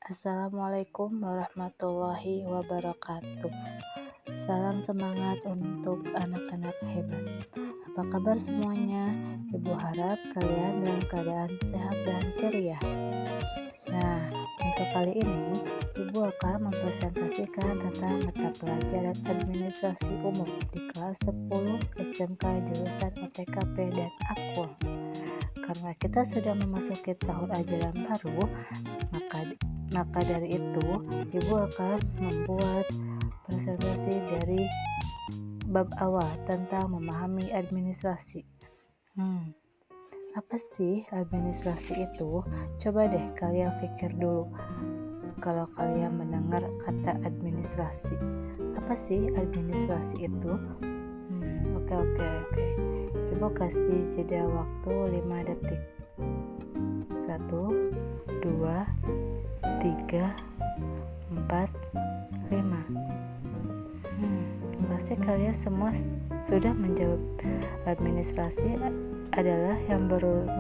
Assalamualaikum warahmatullahi wabarakatuh. Salam semangat untuk anak-anak hebat. Apa kabar semuanya? Ibu harap kalian dalam keadaan sehat dan ceria. Nah, untuk kali ini Ibu akan mempresentasikan tentang mata pelajaran administrasi umum di kelas 10 SMK jurusan OTKP dan Akul. Karena kita sudah memasuki tahun ajaran baru, maka dari itu Ibu akan membuat presentasi dari bab awal tentang memahami administrasi. Apa sih administrasi itu? Coba deh kalian pikir dulu. Kalau kalian mendengar kata administrasi, apa sih administrasi itu? Oke. Ibu kasih jeda waktu 5 detik. 1, 2, 3, 4, 5. Pasti kalian semua sudah menjawab. Administrasi adalah yang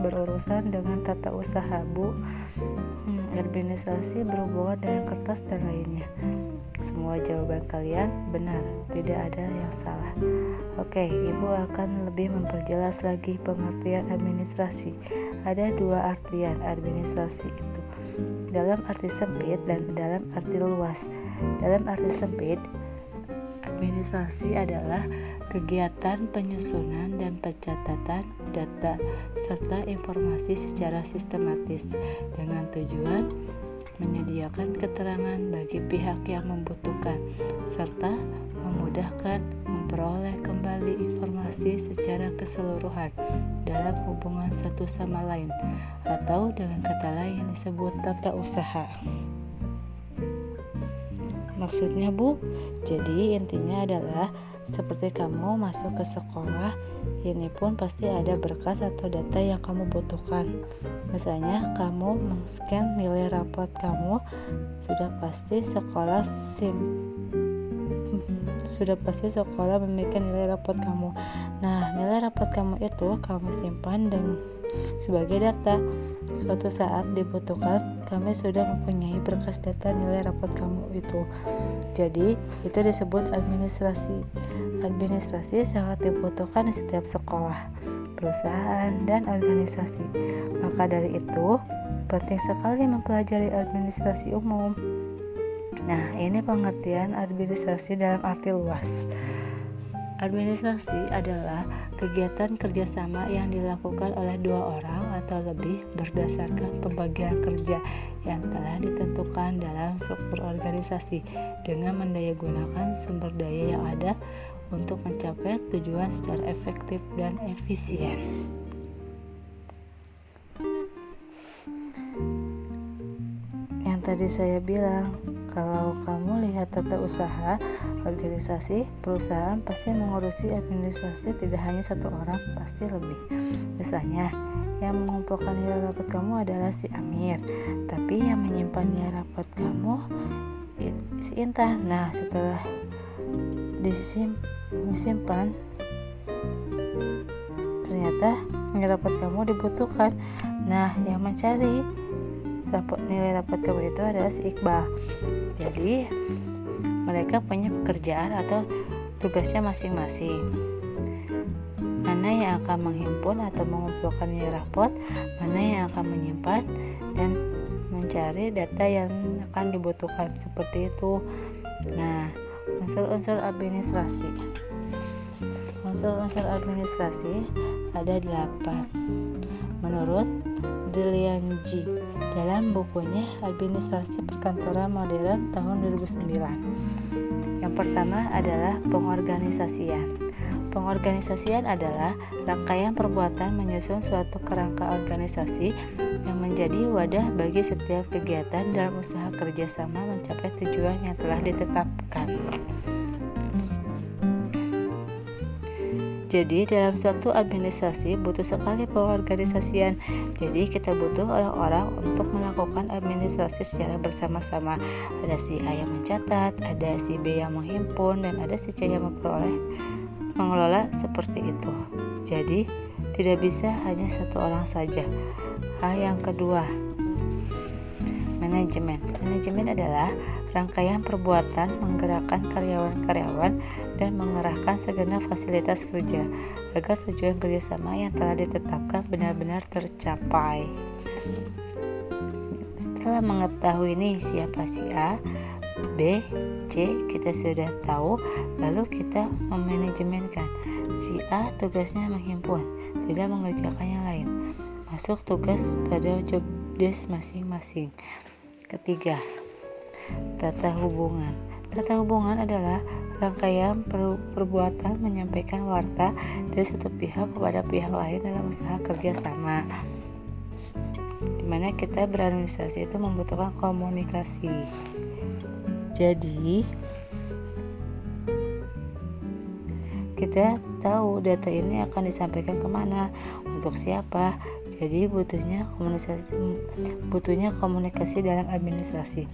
berurusan dengan tata usaha, Bu. Administrasi berhubungan dengan kertas dan lainnya. Semua jawaban kalian benar, tidak ada yang salah. Oke, Ibu akan lebih memperjelas lagi pengertian administrasi. Ada 2 artian administrasi itu, dalam arti sempit dan dalam arti luas. Dalam arti sempit, administrasi adalah kegiatan penyusunan dan pencatatan data serta informasi secara sistematis dengan tujuan menyediakan keterangan bagi pihak yang membutuhkan serta memudahkan memperoleh kembali informasi secara keseluruhan dalam hubungan satu sama lain, atau dengan kata lain disebut tata usaha. Maksudnya, Bu, jadi intinya adalah seperti kamu masuk ke sekolah, ini pun pasti ada berkas atau data yang kamu butuhkan. Misalnya kamu men-scan nilai rapot kamu, sudah pasti sekolah memiliki nilai rapot kamu. Nah, nilai rapot kamu itu kamu simpan dan sebagai data. Suatu saat dibutuhkan, kami sudah mempunyai berkas data nilai rapot kamu itu. Jadi, itu disebut administrasi. Administrasi sangat dibutuhkan di setiap sekolah, perusahaan, dan organisasi. Maka dari itu, penting sekali mempelajari administrasi umum. Nah, ini pengertian administrasi dalam arti luas. Administrasi adalah kegiatan kerjasama yang dilakukan oleh 2 orang atau lebih berdasarkan pembagian kerja yang telah ditentukan dalam struktur organisasi dengan mendayagunakan sumber daya yang ada untuk mencapai tujuan secara efektif dan efisien. Yang tadi saya bilang, kalau kamu lihat tata usaha, organisasi, perusahaan pasti mengurusi administrasi tidak hanya 1 orang, pasti lebih. Misalnya, yang mengumpulkan nilai rapot kamu adalah si Amir, tapi yang menyimpan nilai rapot kamu si Intan. Nah, setelah disimpan, ternyata nilai rapot kamu dibutuhkan. Nah, yang mencari nilai rapot kamu itu adalah si Iqbal. Jadi mereka punya pekerjaan atau tugasnya masing-masing. Mana yang akan menghimpun atau mengumpulkan nilai rapot, mana yang akan menyimpan dan mencari data yang akan dibutuhkan, seperti itu. Nah, unsur-unsur administrasi. Unsur-unsur administrasi ada 8 menurut Delianji dalam bukunya Administrasi Perkantoran Modern tahun 2009. Yang pertama adalah pengorganisasian. Pengorganisasian adalah rangkaian perbuatan menyusun suatu kerangka organisasi yang menjadi wadah bagi setiap kegiatan dalam usaha kerjasama mencapai tujuan yang telah ditetapkan. Jadi dalam suatu administrasi butuh sekali pengorganisasian. Jadi kita butuh orang-orang untuk melakukan administrasi secara bersama-sama. Ada si A yang mencatat, ada si B yang menghimpun, dan ada si C yang mengelola seperti itu. Jadi tidak bisa hanya 1 orang saja. Hal yang kedua, Manajemen. Manajemen adalah rangkaian perbuatan menggerakkan karyawan-karyawan dan mengerahkan segenap fasilitas kerja agar tujuan kerjasama yang telah ditetapkan benar-benar tercapai. Setelah mengetahui nih siapa si A, B, C kita sudah tahu, lalu kita memanajemenkan. Si A tugasnya menghimpun, tidak mengerjakan yang lain. Masuk tugas pada job desk masing-masing. Ketiga, tata hubungan. Tata hubungan adalah rangkaian perbuatan menyampaikan warta dari satu pihak kepada pihak lain dalam usaha kerjasama. Dimana kita berorganisasi itu membutuhkan komunikasi. Jadi kita tahu data ini akan disampaikan kemana, untuk siapa. Jadi butuhnya komunikasi dalam administrasi.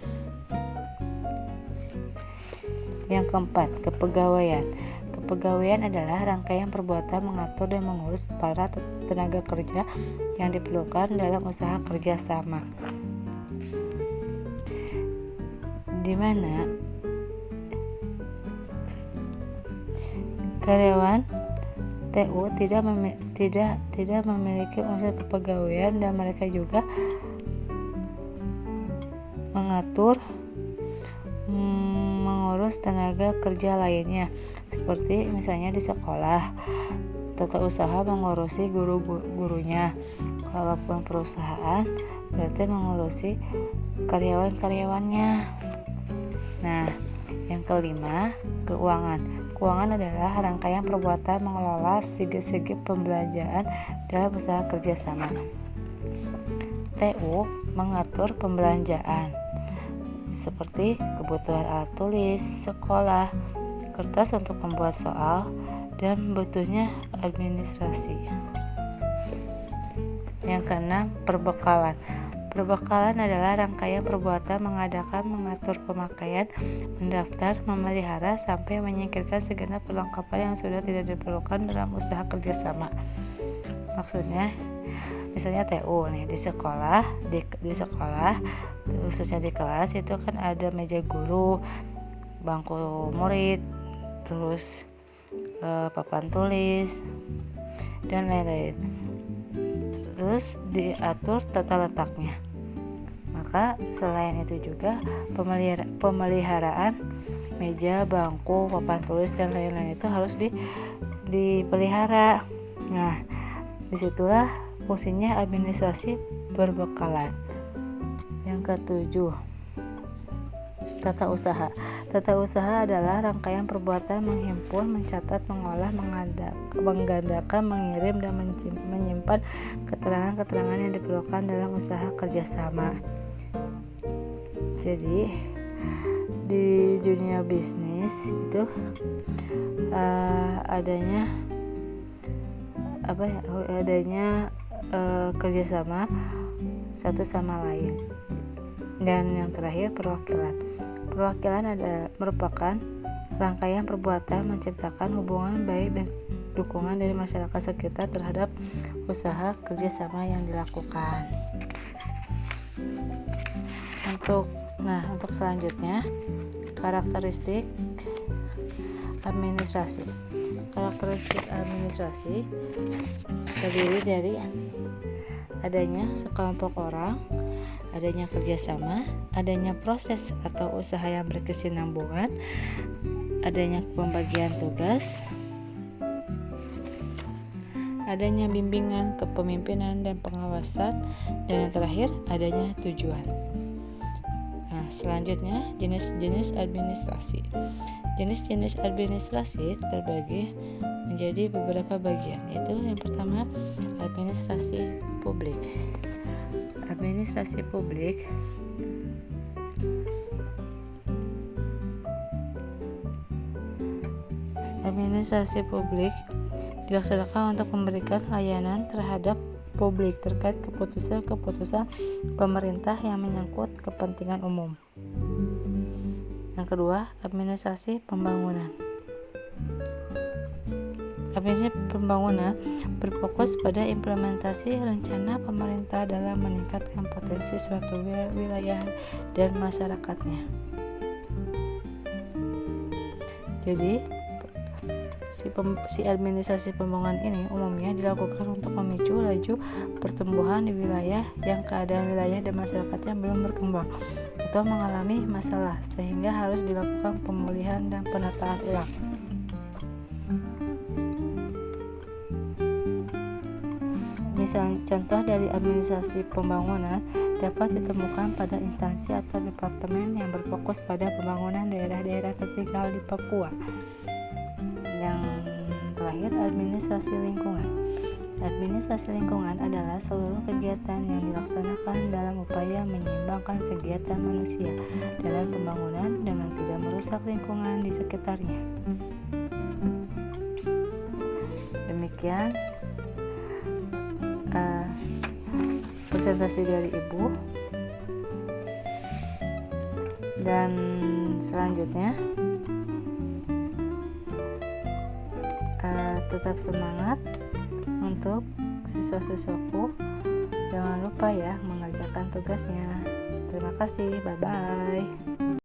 Yang keempat, kepegawaian. Kepegawaian adalah rangkaian perbuatan mengatur dan mengurus para tenaga kerja yang diperlukan dalam usaha kerjasama. Di mana karyawan TU tidak memiliki unsur kepegawaian dan mereka juga mengatur mengurus tenaga kerja lainnya, seperti misalnya di sekolah, tata usaha mengurusi guru-gurunya, kalaupun perusahaan berarti mengurusi karyawan-karyawannya. Nah, yang kelima, keuangan. Keuangan adalah rangkaian perbuatan mengelola segi-segi pembelanjaan dalam usaha kerjasama. TU mengatur pembelanjaan seperti kebutuhan alat tulis, sekolah, kertas untuk membuat soal, dan butuhnya administrasi. Yang keenam, perbekalan. Perbekalan adalah rangkaian perbuatan mengadakan, mengatur pemakaian, mendaftar, memelihara, sampai menyingkirkan segenap perlengkapan yang sudah tidak diperlukan dalam usaha kerjasama. Maksudnya, misalnya TU nih di sekolah, khususnya di kelas itu kan ada meja guru, bangku murid, terus papan tulis dan lain-lain. Terus diatur tata letaknya. Maka selain itu juga pemeliharaan meja, bangku, papan tulis dan lain-lain itu harus dipelihara. Nah, disitulah fungsinya administrasi perbekalan. Yang ketujuh, tata usaha. Tata usaha adalah rangkaian perbuatan menghimpun, mencatat, mengolah, menggandakan, mengirim, dan menyimpan keterangan-keterangan yang diperlukan dalam usaha kerjasama. Jadi di dunia bisnis itu adanya kerjasama satu sama lain. Dan yang terakhir, perwakilan. Perwakilan merupakan rangkaian perbuatan menciptakan hubungan baik dan dukungan dari masyarakat sekitar terhadap usaha kerjasama yang dilakukan. Untuk selanjutnya, karakteristik administrasi. Karakteristik administrasi terdiri dari adanya sekelompok orang, adanya kerjasama, adanya proses atau usaha yang berkesinambungan, adanya pembagian tugas, adanya bimbingan kepemimpinan dan pengawasan, dan yang terakhir adanya tujuan. Nah, selanjutnya jenis-jenis administrasi. Jenis-jenis administrasi terbagi menjadi beberapa bagian, yaitu yang pertama administrasi publik. Administrasi publik dilaksanakan untuk memberikan layanan terhadap publik terkait keputusan-keputusan pemerintah yang menyangkut kepentingan umum. Yang kedua, administrasi pembangunan. Administrasi pembangunan berfokus pada implementasi rencana pemerintah dalam meningkatkan potensi suatu wilayah dan masyarakatnya. Jadi, si administrasi pembangunan ini umumnya dilakukan untuk memicu laju pertumbuhan di wilayah yang keadaan wilayah dan masyarakatnya belum berkembang atau mengalami masalah, sehingga harus dilakukan pemulihan dan penataan ulang. Misalnya, contoh dari administrasi pembangunan dapat ditemukan pada instansi atau departemen yang berfokus pada pembangunan daerah-daerah tertinggal di Papua. Yang terakhir, administrasi lingkungan. Administrasi lingkungan adalah seluruh kegiatan yang dilaksanakan dalam upaya menyeimbangkan kegiatan manusia dalam pembangunan dengan tidak merusak lingkungan di sekitarnya. Demikian presentasi dari Ibu, dan selanjutnya tetap semangat untuk siswa-siswaku. Jangan lupa ya mengerjakan tugasnya. Terima kasih, bye bye.